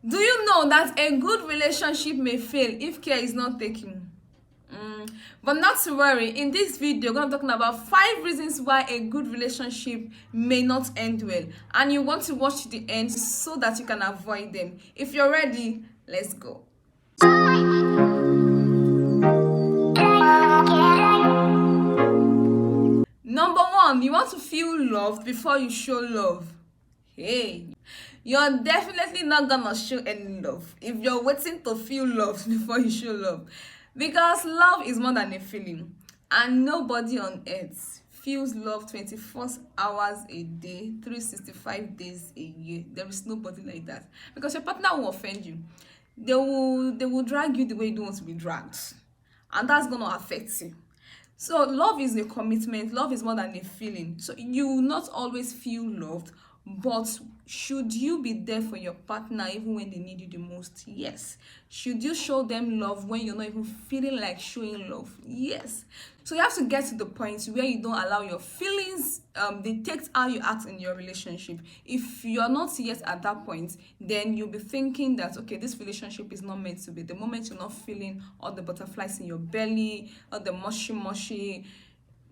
Do you know that a good relationship may fail if care is not taken? But not to worry, in this video, we're going to be talking about 5 reasons why a good relationship may not end well. And you want to watch to the end so that you can avoid them. If you're ready, let's go. Number 1, you want to feel loved before you show love. Hey, you're definitely not gonna show any love if you're waiting to feel loved before you show love, because love is more than a feeling, and nobody on earth feels love 24 hours a day, 365 days a year. There is nobody like that, because your partner will offend you. They will drag you the way you don't want to be dragged, and that's gonna affect you. So love is a commitment. Love is more than a feeling. So you will not always feel loved, but should you be there for your partner even when they need you the most? Yes. Should you show them love when you're not even feeling like showing love? Yes. So you have to get to the point where you don't allow your feelings dictate how you act in your relationship. If you're not yet at that point, then you'll be thinking that, okay, this relationship is not meant to be. The moment you're not feeling all the butterflies in your belly, all the mushy,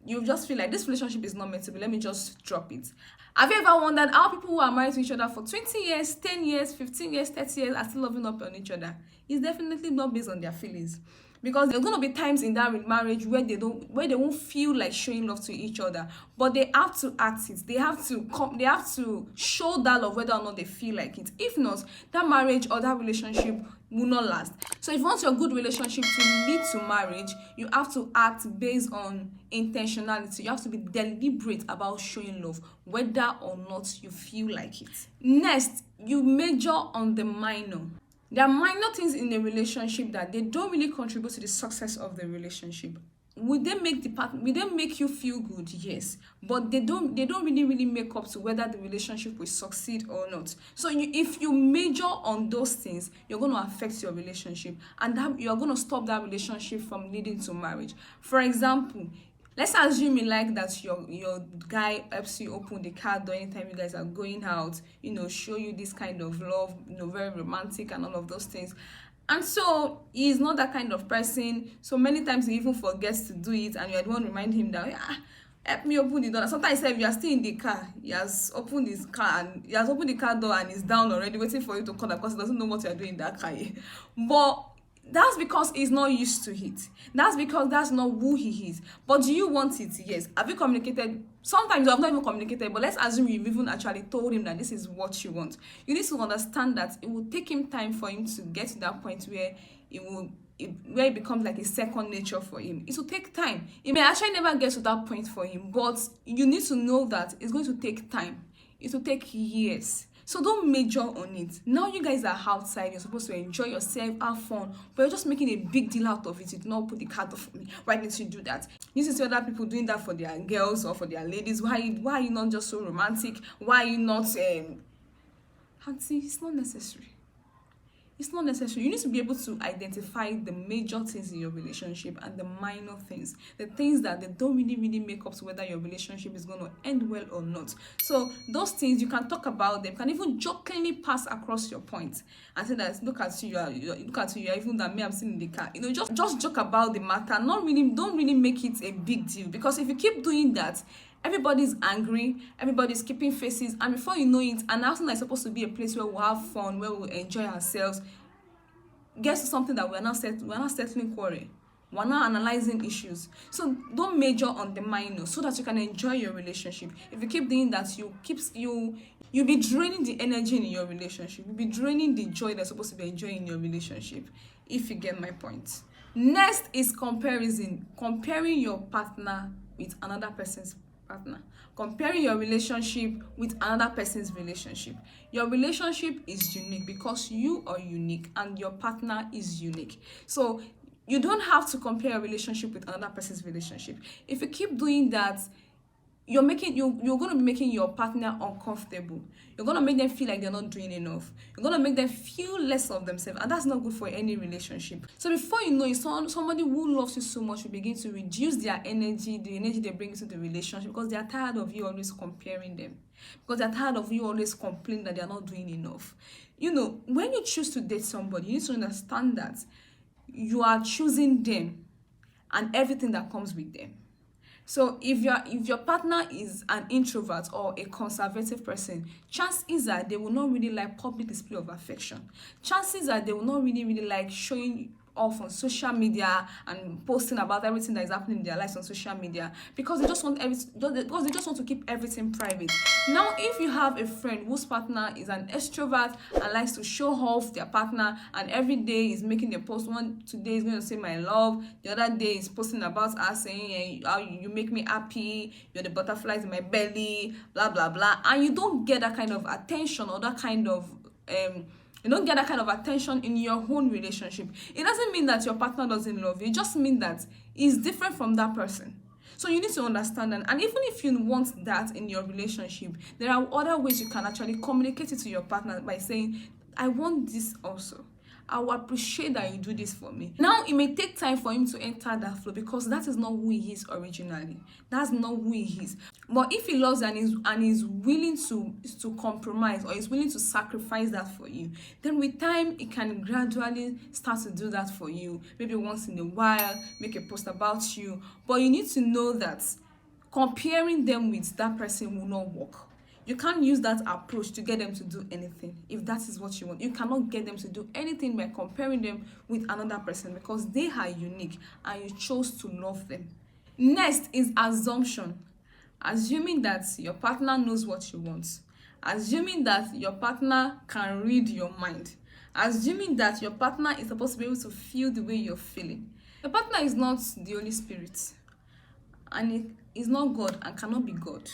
you just feel like this relationship is not meant to be. Let me just drop it. Have you ever wondered how people who are married to each other for 20 years, 10 years, 15 years, 30 years are still loving up on each other? It's definitely not based on their feelings. Because there's going to be times in that marriage where they won't feel like showing love to each other, but they have to act it. They have to show that love whether or not they feel like it. If not, that marriage or that relationship will not last. So if you want your good relationship to lead to marriage, you have to act based on intentionality. You have to be deliberate about showing love, whether or not you feel like it. Next, you major on the minor. There are minor things in a relationship that they don't really contribute to the success of the relationship. Will they make you feel good? Yes, but they don't really make up to whether the relationship will succeed or not. So if you major on those things, you're going to affect your relationship, and that you're going to stop that relationship from leading to marriage. For example, let's assume you like that your guy helps you open the car door anytime you guys are going out, show you this kind of love, very romantic and all of those things. And so he's not that kind of person. So many times he even forgets to do it, and you're the one to remind him that, help me open the door. Sometimes if you are still in the car, he has opened the car door and he's down already waiting for you to call, because he doesn't know what you're doing in that car. But that's because he's not used to it. That's because that's not who he is. But do you want it? Yes. Have you communicated? Sometimes you have not even communicated, but let's assume you've even actually told him that this is what you want. You need to understand that it will take him time for him to get to that point where where it becomes like a second nature for him. It will take time. It may actually never get to that point for him, but you need to know that it's going to take time. It will take years. So don't major on it. Now you guys are outside, you're supposed to enjoy yourself, have fun, but you're just making a big deal out of it. You do not put the card off for me. Why didn't you do that? You see other people doing that for their girls or for their ladies. Why are you not just so romantic? Why are you not Auntie, it's not necessary. It's not necessary. You need to be able to identify the major things in your relationship and the minor things, the things that they don't really make up to whether your relationship is going to end well or not. So those things, you can talk about them. You can even jokingly pass across your point and say that, look at you, you're even that me, I'm sitting in the car. Just joke about the matter. Don't really make it a big deal, because if you keep doing that, everybody's angry, everybody's keeping faces, and before you know it, an outing is supposed to be a place where we'll have fun, where we'll enjoy ourselves, gets to something that we're not settling quarrel. We're not analyzing issues. So don't major on the minor so that you can enjoy your relationship. If you keep doing that, you'll be draining the energy in your relationship. You'll be draining the joy that's supposed to be enjoying in your relationship, if you get my point. Next is comparison. Comparing your partner with another person's partner. Comparing your relationship with another person's relationship. Your relationship is unique because you are unique and your partner is unique. So you don't have to compare your relationship with another person's relationship. If you keep doing that, you're going to be making your partner uncomfortable. You're going to make them feel like they're not doing enough. You're going to make them feel less of themselves, and that's not good for any relationship. So before you know it, somebody who loves you so much will begin to reduce their energy, the energy they bring into the relationship, because they are tired of you always comparing them, because they're tired of you always complaining that they're not doing enough. When you choose to date somebody, you need to understand that you are choosing them and everything that comes with them. So if your partner is an introvert or a conservative person, chances are they will not really like public display of affection. Chances are they will not really like showing off on social media and posting about everything that is happening in their lives on social media, because they just want to keep everything private. Now, if you have a friend whose partner is an extrovert and likes to show off their partner, and every day is making a post, today is going to say my love, the other day is posting about us saying how you make me happy, you're the butterflies in my belly, blah blah blah, and you don't get that kind of attention or that kind of you don't get that kind of attention in your own relationship, it doesn't mean that your partner doesn't love you. It just means that he's different from that person. So you need to understand that. And even if you want that in your relationship, there are other ways you can actually communicate it to your partner by saying, I want this also. I will appreciate that you do this for me. Now, it may take time for him to enter that flow, because that is not who he is originally. That's not who he is. But if he loves and is willing to compromise, or is willing to sacrifice that for you, then with time, it can gradually start to do that for you. Maybe once in a while, make a post about you. But you need to know that comparing them with that person will not work. You can't use that approach to get them to do anything. If that is what you want, you cannot get them to do anything by comparing them with another person, because they are unique and you chose to love them. Next is assumption. Assuming that your partner knows what you want. Assuming that your partner can read your mind. Assuming that your partner is supposed to be able to feel the way you're feeling. Your partner is not the Holy Spirit, and it is not God and cannot be God.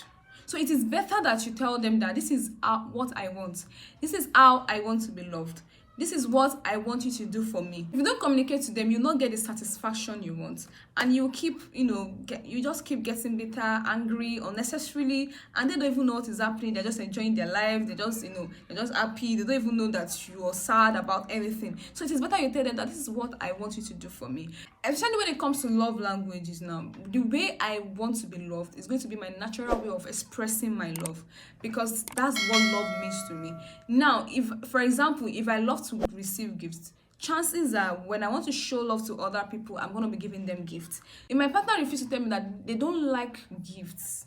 So it is better that you tell them that this is what I want. This is how I want to be loved. This is what I want you to do for me. If you don't communicate to them, you'll not get the satisfaction you want. And you keep, you just keep getting bitter, angry, unnecessarily, and they don't even know what is happening. They're just enjoying their life. They're just, they're just happy. They don't even know that you are sad about anything. So it is better you tell them that this is what I want you to do for me. Especially when it comes to love languages now. The way I want to be loved is going to be my natural way of expressing my love, because that's what love means to me. Now, for example, if I love to receive gifts, chances are when I want to show love to other people, I'm going to be giving them gifts. If my partner refuses to tell me that they don't like gifts,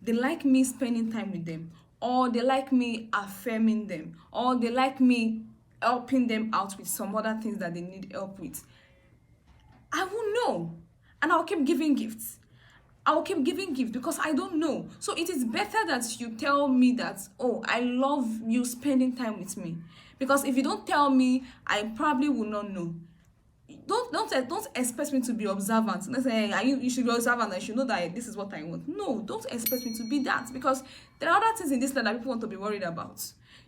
they like me spending time with them, or they like me affirming them, or they like me helping them out with some other things that they need help with, I will know, and I'll keep giving gifts. I'll keep giving gifts because I don't know. So it is better that you tell me that, oh, I love you spending time with me. Because if you don't tell me, I probably will not know. Don't expect me to be observant. Let's say you should be observant. I should know that this is what I want. No, don't expect me to be that, because there are other things in this life that people want to be worried about.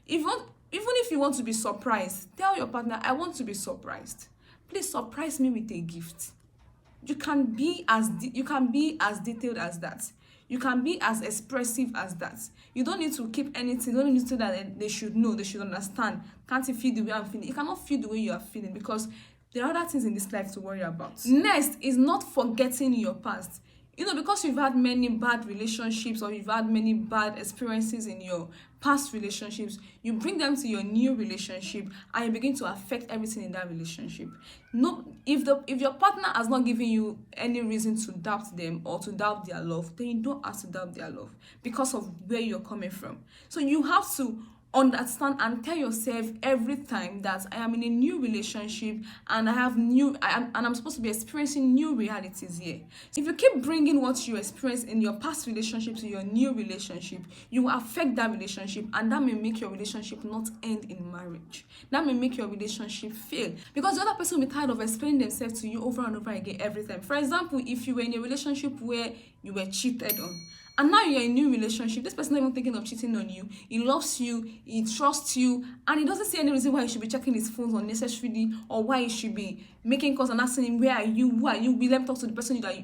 Even if you want to be surprised, tell your partner, I want to be surprised. Please surprise me with a gift. You can be as detailed as that. You can be as expressive as that. You don't need to keep anything. You don't need to say that they should know, they should understand. Can't you feel the way I'm feeling? You cannot feel the way you are feeling, because there are other things in this life to worry about. Next is not forgetting your past. Because you've had many bad relationships, or you've had many bad experiences in your past relationships, you bring them to your new relationship and you begin to affect everything in that relationship. No, if your partner has not given you any reason to doubt them or to doubt their love, then you don't have to doubt their love because of where you're coming from. So you have to understand and tell yourself every time that I am in a new relationship and I'm supposed to be experiencing new realities here. So if you keep bringing what you experienced in your past relationship to your new relationship, you will affect that relationship, and that may make your relationship not end in marriage. That may make your relationship fail, because the other person will be tired of explaining themselves to you over and over again every time. For example, if you were in a relationship where you were cheated on, and now you're in a new relationship, this person is not even thinking of cheating on you. He loves you, he trusts you, and he doesn't see any reason why he should be checking his phones unnecessarily, or why he should be making calls and asking him, where are you, who are you, will let me talk to the person that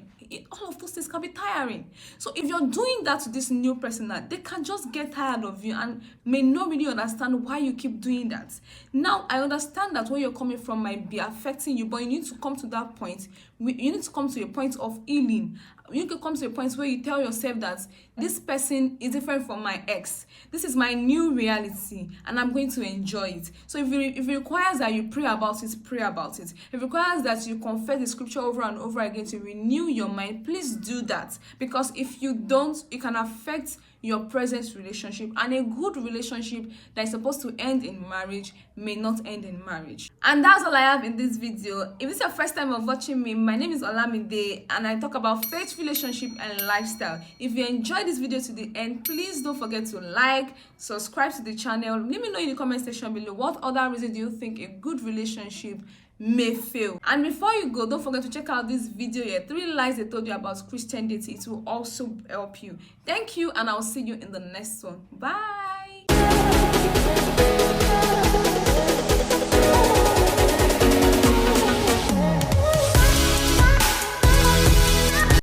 all of those things can be tiring. So if you're doing that to this new person, that they can just get tired of you and may not really understand why you keep doing that. Now, I understand that where you're coming from might be affecting you, but you need to come to that point. You need to come to a point of healing. you could come to a point where you tell yourself that this person is different from my ex. This is my new reality and I'm going to enjoy it. So if it requires that you pray about it, pray about it. If it requires that you confess the scripture over and over again to renew your mind, please do that. Because if you don't, it can affect your present relationship, and a good relationship that is supposed to end in marriage may not end in marriage. And that's all I have in this video. If this is your first time of watching me, my name is Olamide and I talk about faith, relationship and lifestyle. If you enjoyed this video to the end, please don't forget to like, subscribe to the channel. Let me know in the comment section below what other reason do you think a good relationship may fail. And before you go, don't forget to check out this video here, 3 lies they told you about Christian dating. It will also help you. Thank you, and I'll see you in the next one. Bye.